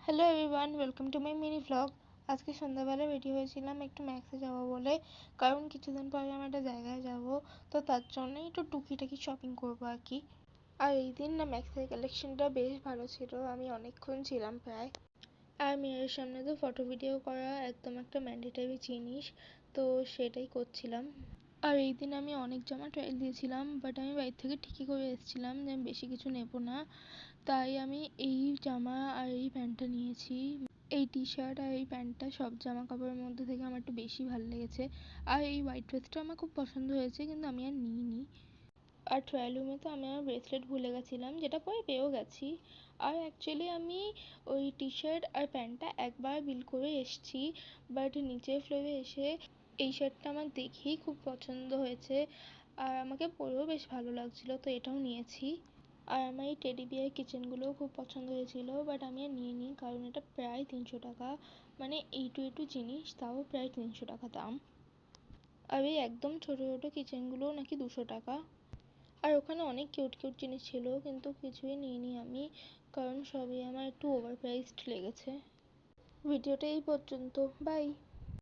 Hello everyone, welcome to my mini vlog. আজকে সন্ধ্যাবেলা ready হয়েছিলাম একটু ম্যাক্সে যাবো বলে, কারণ কিছুদিন পরে আমি একটা জায়গায় যাব। তো তার জন্য একটু টুকিটাকি শপিং করবো আর কি। আর এই দিন না ম্যাক্সের কালেকশনটা বেশ ভালো ছিল, আমি অনেকক্ষণ ছিলাম প্রায়। আর মেয়ের সামনে তো ফটো ভিডিও করা একদম একটা ম্যান্ডেটরি জিনিস, তো সেটাই করছিলাম। আর এই দিন আমি অনেক জামা ট্রায়াল দিয়েছিলাম, বাট আমি বাড়ি থেকে ঠিকই করে এসেছিলাম যে আমি বেশি কিছু নেব না। তাই আমি এই জামা আর এই প্যান্টটা নিয়েছি। এই টি শার্ট আর এই প্যান্টটা সব জামা কাপড়ের মধ্যে থেকে আমার একটু বেশি ভালো লেগেছে। আর এই হোয়াইট ড্রেসটা আমার খুব পছন্দ হয়েছে, কিন্তু আমি আর নিইনি। আর ট্রায়াল রুমে তো আমি আমার ব্রেসলেট ভুলে গেছিলাম, যেটা পরে পেয়েও গেছি। আর অ্যাকচুয়ালি আমি ওই টি শার্ট আর প্যান্টটা একবার বিল করে এসেছি, বাট নিচের ফ্লোরে এসে এই শার্টটা আমার দেখেই খুব পছন্দ হয়েছে, আর আমাকে পরেও বেশ ভালো লাগছিল, তো এটাও নিয়েছি। আর আমার এই টেডি বিয়ার কিচেনগুলোও খুব পছন্দ হয়েছিল, বাট আমি আর নিইনি, কারণ এটা প্রায় 300 টাকা। মানে এইটু একটু জিনিস, তাও প্রায় 300 টাকা দাম। আর এই একদম ছোটো ছোটো কিচেনগুলোও নাকি 200 টাকা। আর ওখানে অনেক কিউট কিউট জিনিস ছিল, কিন্তু কিছুই নিইনি আমি, কারণ সবই আমার একটু ওভার প্রাইসড লেগেছে। ভিডিওটা এই পর্যন্ত, বাই।